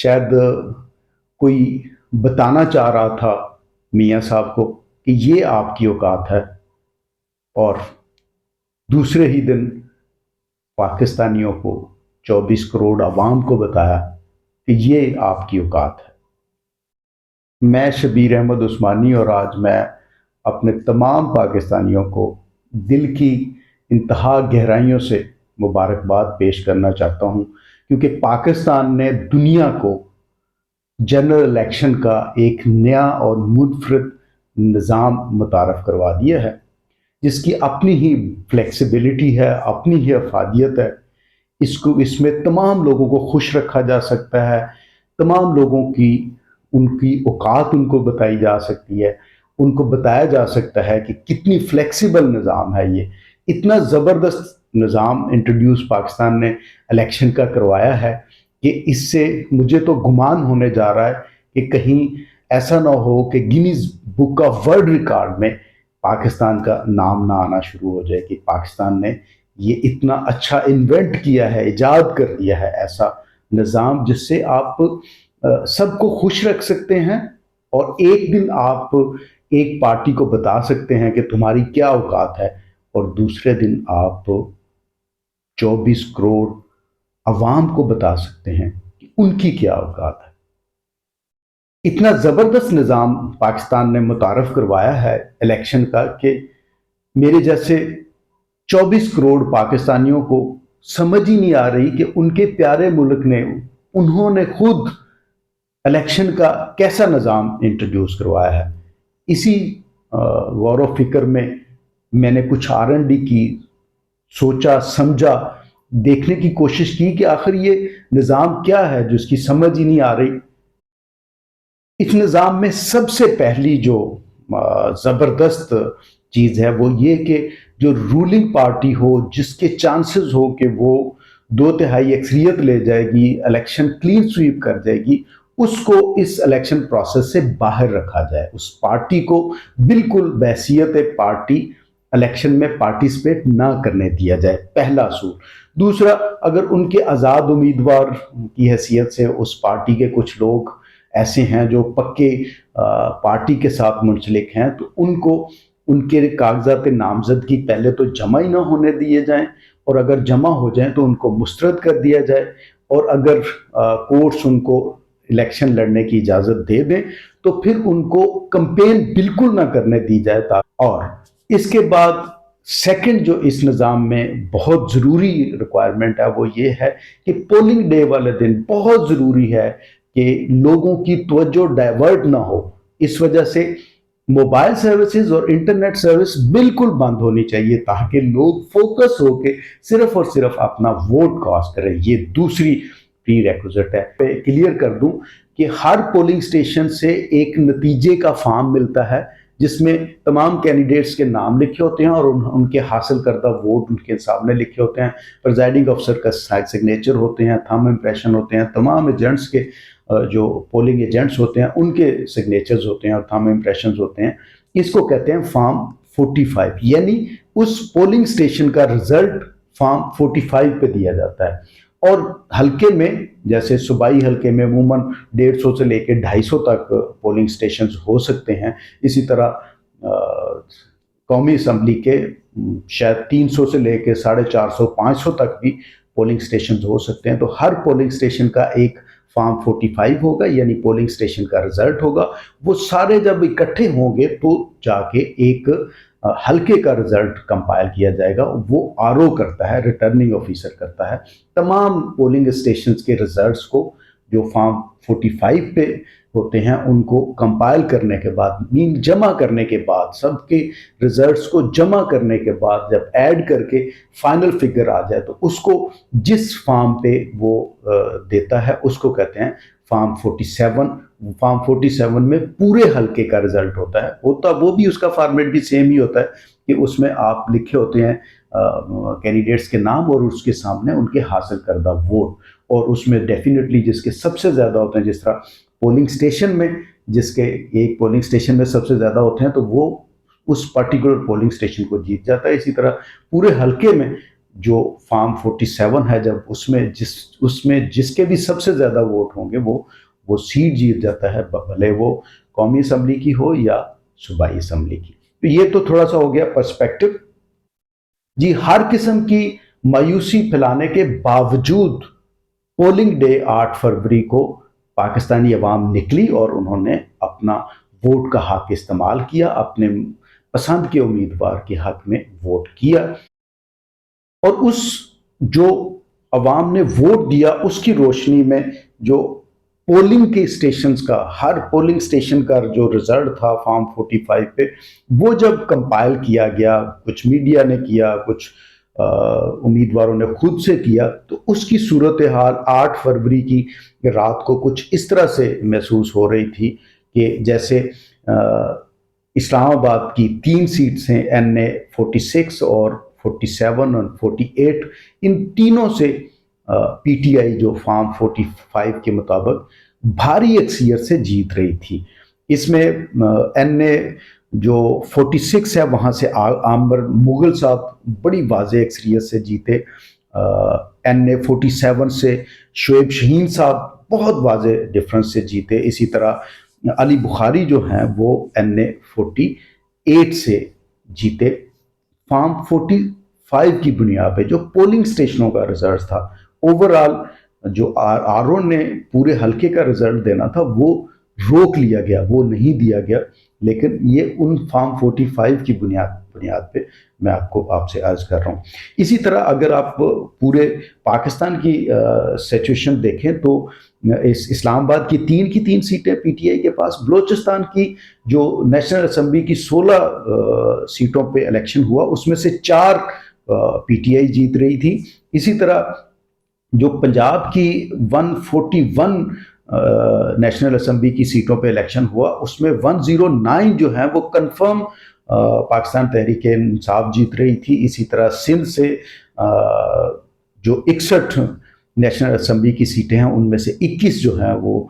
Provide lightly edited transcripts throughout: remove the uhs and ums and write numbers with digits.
شاید کوئی بتانا چاہ رہا تھا میاں صاحب کو کہ یہ آپ کی اوقات ہے، اور دوسرے ہی دن پاکستانیوں کو، 24 کروڑ عوام کو بتایا کہ یہ آپ کی اوقات ہے۔ میں شبیر احمد عثمانی، اور آج میں اپنے تمام پاکستانیوں کو دل کی انتہا گہرائیوں سے مبارکباد پیش کرنا چاہتا ہوں، کیونکہ پاکستان نے دنیا کو جنرل الیکشن کا ایک نیا اور منفرد نظام متعارف کروا دیا ہے، جس کی اپنی ہی فلیکسیبلٹی ہے، اپنی ہی افادیت ہے۔ اس میں تمام لوگوں کو خوش رکھا جا سکتا ہے، تمام لوگوں کی ان کی اوقات ان کو بتائی جا سکتی ہے، ان کو بتایا جا سکتا ہے کہ کتنی فلیکسیبل نظام ہے یہ۔ اتنا زبردست نظام انٹروڈیوس پاکستان نے الیکشن کا کروایا ہے کہ اس سے مجھے تو گمان ہونے جا رہا ہے کہ کہیں ایسا نہ ہو کہ Guinness book of world record میں پاکستان کا نام نہ آنا شروع ہو جائے کہ پاکستان نے یہ اتنا اچھا انوینٹ کیا ہے، ایجاد کر دیا ہے ایسا نظام جس سے آپ سب کو خوش رکھ سکتے ہیں، اور ایک دن آپ ایک پارٹی کو بتا سکتے ہیں کہ تمہاری کیا اوقات ہے، اور دوسرے دن آپ 24 کروڑ عوام کو بتا سکتے ہیں کہ ان کی کیا اوقات ہے۔ اتنا زبردست نظام پاکستان نے متعارف کروایا ہے الیکشن کا کہ میرے جیسے 24 کروڑ پاکستانیوں کو سمجھ ہی نہیں آ رہی کہ ان کے پیارے ملک نے، انہوں نے خود الیکشن کا کیسا نظام انٹروڈیوس کروایا ہے۔ اسی غور و فکر میں نے کچھ R&D کی، سوچا سمجھا، دیکھنے کی کوشش کی کہ آخر یہ نظام کیا ہے جو اس کی سمجھ ہی نہیں آ رہی۔ اس نظام میں سب سے پہلی جو زبردست چیز ہے وہ یہ کہ جو رولنگ پارٹی ہو، جس کے چانسز ہو کہ وہ 2/3 اکثریت لے جائے گی، الیکشن کلین سویپ کر جائے گی، اس کو اس الیکشن پروسیس سے باہر رکھا جائے، اس پارٹی کو بالکل بحیثیت پارٹی الیکشن میں پارٹیسپیٹ نہ کرنے دیا جائے، پہلا اصول۔ دوسرا، اگر ان کے آزاد امیدوار کی حیثیت سے اس پارٹی کے کچھ لوگ ایسے ہیں جو پکے پارٹی کے ساتھ منسلک ہیں، تو ان کو ان کے کاغذات نامزدگی پہلے تو جمع ہی نہ ہونے دیے جائیں، اور اگر جمع ہو جائیں تو ان کو مسترد کر دیا جائے، اور اگر کورٹس ان کو الیکشن لڑنے کی اجازت دے دیں تو پھر ان کو کمپین بالکل نہ کرنے دی جائے۔ اور اس کے بعد سیکنڈ جو اس نظام میں بہت ضروری ریکوائرمنٹ ہے وہ یہ ہے کہ پولنگ ڈے والے دن بہت ضروری ہے کہ لوگوں کی توجہ ڈائیورٹ نہ ہو۔ اس وجہ سے موبائل سروسز اور انٹرنیٹ سروس بالکل بند ہونی چاہیے، تاکہ لوگ فوکس ہو کے صرف اور صرف اپنا ووٹ کاسٹ کریں۔ یہ دوسری پری ریکوزٹ ہے۔ کلیئر کر دوں کہ ہر پولنگ سٹیشن سے ایک نتیجے کا فارم ملتا ہے، جس میں تمام کینڈیڈیٹس کے نام لکھے ہوتے ہیں اور ان کے حاصل کردہ ووٹ ان کے سامنے لکھے ہوتے ہیں، پریزائڈنگ افسر کا سگنیچر ہوتے ہیں، تھم امپریشن ہوتے ہیں، تمام ایجنٹس کے جو پولنگ ایجنٹس ہوتے ہیں ان کے سگنیچرز ہوتے ہیں اور تھم امپریشنز ہوتے ہیں۔ اس کو کہتے ہیں فارم 45، یعنی اس پولنگ سٹیشن کا رزلٹ فارم 45 پہ دیا جاتا ہے۔ اور حلقے میں، جیسے صوبائی حلقے میں عموماً 150 سے لے کے 250 تک پولنگ سٹیشنز ہو سکتے ہیں، اسی طرح قومی اسمبلی کے شاید 300 سے لے کے 450 500 تک بھی پولنگ سٹیشنز ہو سکتے ہیں۔ تو ہر پولنگ سٹیشن کا ایک فارم 45 ہوگا، یعنی پولنگ سٹیشن کا رزلٹ ہوگا۔ وہ سارے جب اکٹھے ہوں گے تو جا کے ایک حلقے کا رزلٹ کمپائل کیا جائے گا، وہ RO کرتا ہے، ریٹرننگ آفیسر کرتا ہے۔ تمام پولنگ اسٹیشنز کے رزلٹس کو جو فارم 45 پہ ہوتے ہیں ان کو کمپائل کرنے کے بعد، جمع کرنے کے بعد، سب کے رزلٹس کو جمع کرنے کے بعد جب ایڈ کر کے فائنل فگر آ جائے تو اس کو جس فارم پہ وہ دیتا ہے اس کو کہتے ہیں فارم 47۔ فارم 47 میں پورے حلقے کا رزلٹ ہوتا ہے، وہ بھی اس کا فارمیٹ بھی سیم ہی ہوتا ہے کہ اس میں آپ لکھے ہوتے ہیں کینڈیڈیٹس کے نام اور اس کے سامنے ان کے حاصل کردہ ووٹ، اور اس میں ڈیفینیٹلی جس کے سب سے زیادہ ہوتے ہیں، جس طرح پولنگ سٹیشن میں جس کے ایک پولنگ سٹیشن میں سب سے زیادہ ہوتے ہیں تو وہ اس پرٹیکولر پولنگ سٹیشن کو جیت جاتا ہے، اسی طرح پورے حلقے میں جو فارم 47 ہے جب اس میں جس کے بھی سب سے زیادہ ووٹ ہوں گے وہ سیٹ جیت جاتا ہے، بھلے وہ قومی اسمبلی کی ہو یا صوبائی اسمبلی کی۔ تو یہ تو تھوڑا سا ہو گیا پرسپیکٹو۔ جی، ہر قسم کی مایوسی پھیلانے کے باوجود پولنگ ڈے 8 فروری کو پاکستانی عوام نکلی اور انہوں نے اپنا ووٹ کا حق استعمال کیا، اپنے پسند کے امیدوار کے حق میں ووٹ کیا، اور اس جو عوام نے ووٹ دیا اس کی روشنی میں جو پولنگ کے اسٹیشنز کا، ہر پولنگ اسٹیشن کا جو رزلٹ تھا فارم 45 پہ، وہ جب کمپائل کیا گیا، کچھ میڈیا نے کیا، کچھ امیدواروں نے خود سے کیا، تو اس کی صورتحال 8 فروری کی رات کو کچھ اس طرح سے محسوس ہو رہی تھی کہ جیسے اسلام آباد کی 3 سیٹس ہیں، NA 46 اور 47 اور 48، ان تینوں سے پی ٹی آئی جو فارم 45 کے مطابق بھاری اکثریت سے جیت رہی تھی۔ اس میں NA جو 46 ہے وہاں سے عامر مغل صاحب بڑی واضح اکثریت سے جیتے، NA 47 سے شعیب شہین صاحب بہت واضح ڈفرنس سے جیتے، اسی طرح علی بخاری جو ہیں وہ NA 48 سے جیتے۔ فارم 45 کی بنیاد پہ جو پولنگ سٹیشنوں کا رزلٹ تھا، اوورال جو آر او نے پورے حلقے کا رزلٹ دینا تھا وہ روک لیا گیا، وہ نہیں دیا گیا، لیکن یہ ان فارم 45 کی بنیاد پہ میں آپ سے عرض کر رہا ہوں۔ اسی طرح اگر آپ پورے پاکستان کی سچویشن دیکھیں تو اسلام آباد کی 3 سیٹیں پی ٹی آئی کے پاس، بلوچستان کی جو نیشنل اسمبلی کی 16 سیٹوں پہ الیکشن ہوا اس میں سے 4 پی ٹی آئی جیت رہی تھی۔ اسی طرح جو پنجاب کی 141 نیشنل اسمبلی کی سیٹوں پہ الیکشن ہوا اس میں 109 جو ہیں وہ کنفرم پاکستان تحریک انصاف جیت رہی تھی۔ اسی طرح سندھ سے جو 61 نیشنل اسمبلی کی سیٹیں ہیں ان میں سے 21 جو ہیں وہ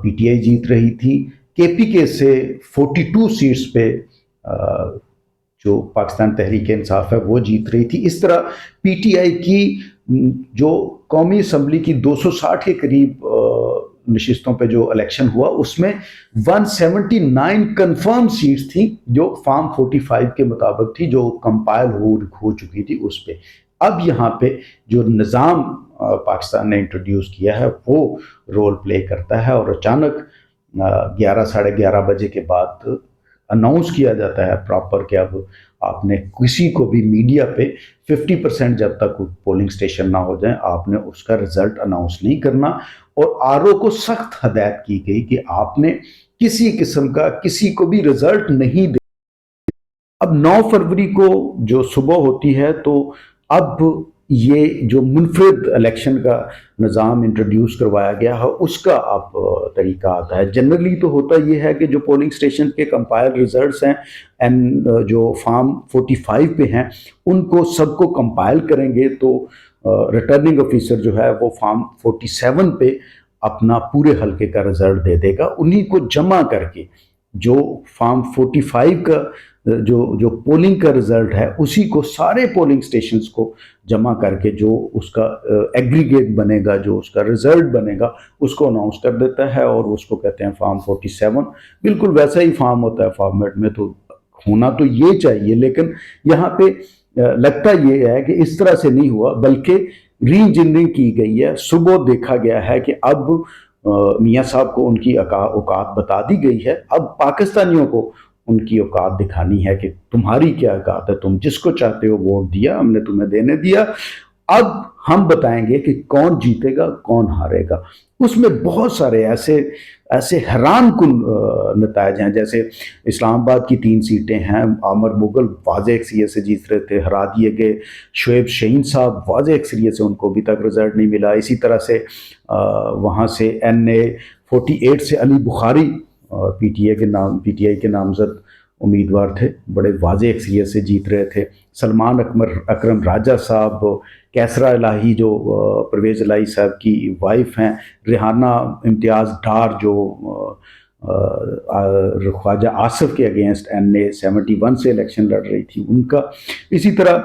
پی ٹی آئی جیت رہی تھی۔ کے پی کے سے 42 سیٹس پہ جو پاکستان تحریک انصاف ہے وہ جیت رہی تھی۔ اس طرح پی ٹی آئی کی جو قومی اسمبلی کی 260 کے قریب نشستوں پہ جو الیکشن ہوا اس میں 179 کنفرم سیٹس تھیں جو فارم 45 کے مطابق تھی، جو کمپائل ہو چکی تھی اس پہ۔ اب یہاں پہ جو نظام پاکستان نے انٹروڈیوس کیا ہے وہ رول پلے کرتا ہے، اور اچانک 11 ساڑھے 11 بجے کے بعد اناؤنس کیا جاتا ہے پراپر کہ اب آپ نے کسی کو بھی میڈیا پہ 50% جب تک پولنگ سٹیشن نہ ہو جائیں آپ نے اس کا رزلٹ اناؤنس نہیں کرنا، اور آر او کو سخت ہدایت کی گئی کہ آپ نے کسی قسم کا کسی کو بھی رزلٹ نہیں دے۔ اب 9 فروری کو جو صبح ہوتی ہے تو اب یہ جو منفرد الیکشن کا نظام انٹروڈیوس کروایا گیا ہے اس کا اب طریقہ آتا ہے۔ جنرلی تو ہوتا یہ ہے کہ جو پولنگ سٹیشن کے کمپائل ریزلٹس ہیں جو فارم 45 پہ ہیں ان کو سب کو کمپائل کریں گے تو ریٹرننگ آفیسر جو ہے وہ فارم 47 پہ اپنا پورے حلقے کا رزلٹ دے دے گا، انہی کو جمع کر کے جو فارم 45 کا جو پولنگ کا رزلٹ ہے اسی کو سارے پولنگ سٹیشنز کو جمع کر کے جو اس کا ایگریگیٹ بنے گا، جو اس کا رزلٹ بنے گا اس کو اناؤنس کر دیتا ہے، اور اس کو کہتے ہیں فارم 47۔ بالکل ویسا ہی فارم ہوتا ہے، فارمیٹ میں تو ہونا تو یہ چاہیے، لیکن یہاں پہ لگتا یہ ہے کہ اس طرح سے نہیں ہوا بلکہ ری انجینئرنگ کی گئی ہے۔ صبح دیکھا گیا ہے کہ اب میاں صاحب کو ان کی اوقات بتا دی گئی ہے، اب پاکستانیوں کو ان کی اوقات دکھانی ہے کہ تمہاری کیا اوقات ہے، تم جس کو چاہتے ہو ووٹ دیا، ہم نے تمہیں دینے دیا، اب ہم بتائیں گے کہ کون جیتے گا کون ہارے گا۔ اس میں بہت سارے ایسے حیران کن نتائج ہیں، جیسے اسلام آباد کی 3 سیٹیں ہیں، عامر مغل واضح اکثریت سے جیت رہے تھے، ہرا دیے گئے۔ شعیب شہین صاحب واضح اکثریت سے ان کو ابھی تک رزلٹ نہیں ملا۔ اسی طرح سے وہاں سے NA 48 سے علی بخاری پی ٹی آئی کے نامزد امیدوار تھے، بڑے واضح اکثریت سے جیت رہے تھے۔ سلمان اکرم راجہ صاحب، کیسرا الہی جو پرویز الہی صاحب کی وائف ہیں، ریحانہ امتیاز ڈار جو خواجہ آصف کے اگینسٹ NA 71 سے الیکشن لڑ رہی تھی ان کا۔ اسی طرح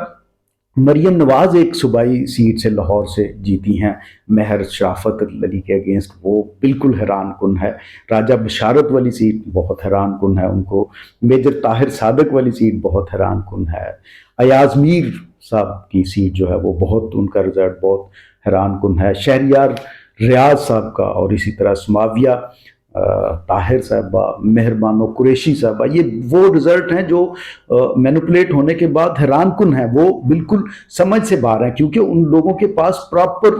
مریم نواز ایک صوبائی سیٹ سے لاہور سے جیتی ہیں مہر شرافت علی کے اگینسٹ، وہ بالکل حیران کن ہے۔ راجہ بشارت والی سیٹ بہت حیران کن ہے ان کو۔ میجر طاہر صادق والی سیٹ بہت حیران کن ہے۔ ایاز میر صاحب کی سیٹ جو ہے وہ بہت، ان کا رزلٹ بہت حیران کن ہے۔ شہریار ریاض صاحب کا، اور اسی طرح سماویہ طاہر صاحبہ، مہربانو قریشی صاحبہ، یہ وہ رزلٹ ہیں جو مینوپولیٹ ہونے کے بعد حیران کن ہیں، وہ بالکل سمجھ سے باہر ہیں، کیونکہ ان لوگوں کے پاس پراپر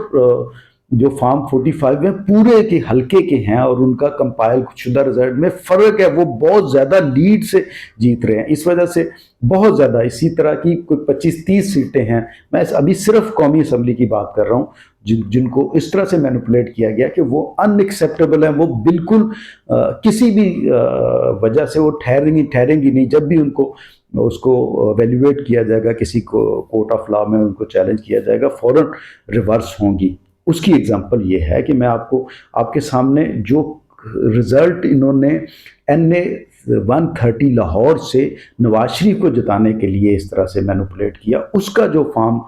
جو فارم 45 ہیں پورے کے حلقے کے ہیں، اور ان کا کمپائل شدہ رزلٹ میں فرق ہے، وہ بہت زیادہ لیڈ سے جیت رہے ہیں۔ اس وجہ سے بہت زیادہ اسی طرح کی کوئی 25-30 سیٹیں ہیں، میں ابھی صرف قومی اسمبلی کی بات کر رہا ہوں، جن کو اس طرح سے مینوپولیٹ کیا گیا کہ وہ ان ایکسیپٹیبل ہیں، وہ بالکل کسی بھی وجہ سے وہ ٹھہریں گی نہیں۔ جب بھی ان کو اس کو ویلیویٹ کیا جائے گا، کسی کو کورٹ آف لا میں ان کو چیلنج کیا جائے گا، فوراً ریورس ہوں گی۔ اس کی ایگزامپل یہ ہے کہ میں آپ کے سامنے جو رزلٹ انہوں نے NA-130 لاہور سے نواز شریف کو جتانے کے لیے اس طرح سے مینوپولیٹ کیا، اس کا جو فارم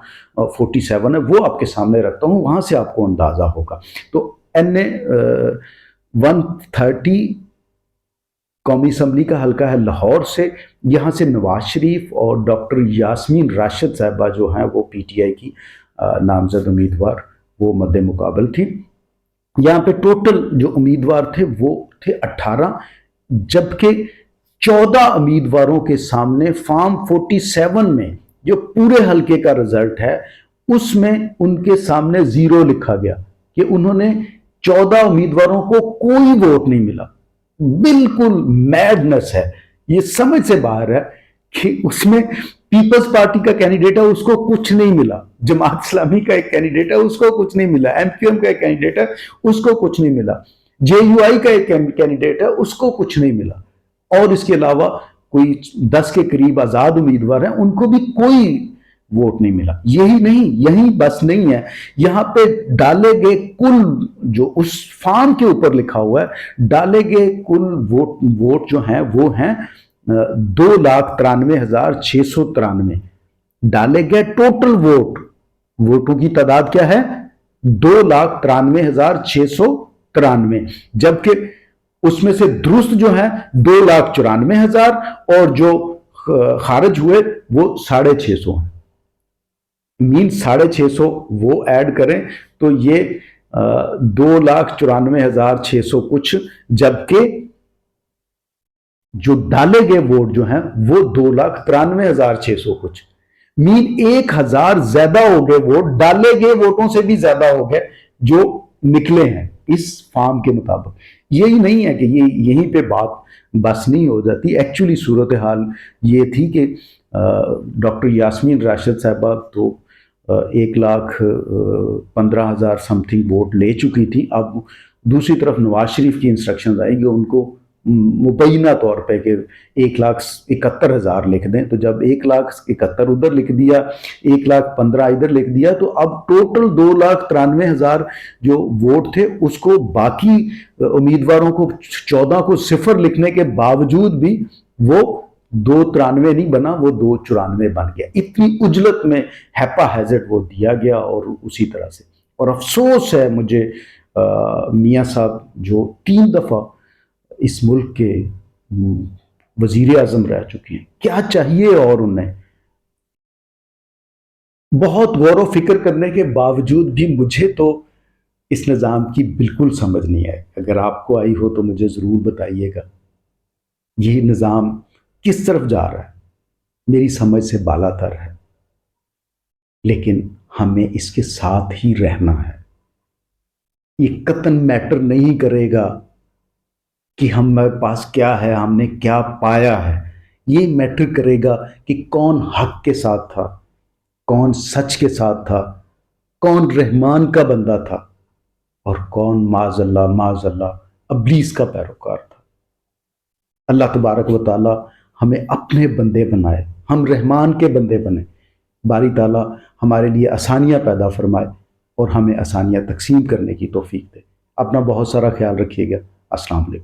47 ہے وہ آپ کے سامنے رکھتا ہوں، وہاں سے آپ کو اندازہ ہوگا۔ تو NA-130 قومی اسمبلی کا حلقہ ہے لاہور سے، یہاں سے نواز شریف اور ڈاکٹر یاسمین راشد صاحبہ جو ہیں وہ PTI کی نامزد امیدوار، وہ مد مقابل تھی۔ یہاں پہ ٹوٹل جو امیدوار تھے وہ تھے 18، جبکہ 14 امیدواروں کے سامنے فارم 47 میں جو پورے حلقے کا رزلٹ ہے اس میں ان کے سامنے 0 لکھا گیا، کہ انہوں نے 14 امیدواروں کو کوئی ووٹ نہیں ملا۔ بالکل میڈنس ہے، یہ سمجھ سے باہر ہے کہ اس میں پیپلز پارٹی کا کینڈیڈیٹ ہے، اس کو کچھ نہیں ملا، جماعت اسلامی کا ایک کینڈیڈیٹ ہے، اس کو کچھ نہیں ملا، MQM کا ایک کینڈیڈیٹ ہے، اس کو کچھ نہیں ملا، JUI کا ایک کینڈیڈیٹ ہے، اس کو کچھ نہیں ملا، اور اس کے علاوہ کوئی 10 کے قریب آزاد امیدوار ہیں، ان کو بھی کوئی ووٹ نہیں ملا۔ یہی نہیں، یہی بس نہیں ہے، یہاں پہ ڈالے گئے کل جو اس فارم کے اوپر لکھا ہوا ہے، ڈالے گئے کل ووٹ جو ہیں وہ ہیں 2,93,693 ڈالے گئے ٹوٹل ووٹوں کی تعداد کیا ہے؟ 2,93,693، جبکہ اس میں سے درست جو ہے 2,94,000 اور جو خارج ہوئے وہ 650 ہیں۔ مین 650 وہ ایڈ کریں تو یہ 2,94,600 کچھ، جبکہ جو ڈالے گئے ووٹ جو ہیں وہ 2,93,600 کچھ، مین 1,000 زیادہ ہو گئے ووٹ، ڈالے گئے ووٹوں سے بھی زیادہ ہو گئے جو نکلے ہیں اس فارم کے مطابق۔ یہی نہیں ہے کہ یہیں پہ بات بس نہیں ہو جاتی، ایکچولی صورتحال یہ تھی کہ ڈاکٹر یاسمین راشد صاحبہ تو 1,15,000 سم تھنگ ووٹ لے چکی تھی۔ اب دوسری طرف نواز شریف کی انسٹرکشنز آئیں گے ان کو مبینہ طور پہ کہ 1,71,000 لکھ دیں، تو جب 1,71,000 ادھر لکھ دیا، 1,15,000 ادھر لکھ دیا، تو اب ٹوٹل 2,93,000 جو ووٹ تھے اس کو باقی امیدواروں کو 14 کو صفر لکھنے کے باوجود بھی وہ 2,93 نہیں بنا، وہ 2,94 بن گیا۔ اتنی اجلت میں ہیپا ہیزٹ وہ دیا گیا، اور اسی طرح سے، اور افسوس ہے مجھے میاں صاحب جو 3 دفعہ اس ملک کے وزیر اعظم رہ چکے ہیں، کیا چاہیے اور انہیں؟ بہت غور و فکر کرنے کے باوجود بھی مجھے تو اس نظام کی بالکل سمجھ نہیں آئی۔ اگر آپ کو آئی ہو تو مجھے ضرور بتائیے گا، یہ نظام کس طرف جا رہا ہے؟ میری سمجھ سے بالا تر ہے، لیکن ہمیں اس کے ساتھ ہی رہنا ہے۔ یہ قطعاً میٹر نہیں کرے گا کہ ہمارے پاس کیا ہے، ہم نے کیا پایا ہے، یہ میٹر کرے گا کہ کون حق کے ساتھ تھا، کون سچ کے ساتھ تھا، کون رحمان کا بندہ تھا، اور کون معاذ اللہ ابلیس کا پیروکار تھا۔ اللہ تبارک و تعالی ہمیں اپنے بندے بنائے، ہم رحمان کے بندے بنے، باری تعالیٰ ہمارے لیے آسانیاں پیدا فرمائے اور ہمیں آسانیاں تقسیم کرنے کی توفیق دے۔ اپنا بہت سارا خیال رکھیے گا۔ السلام علیکم۔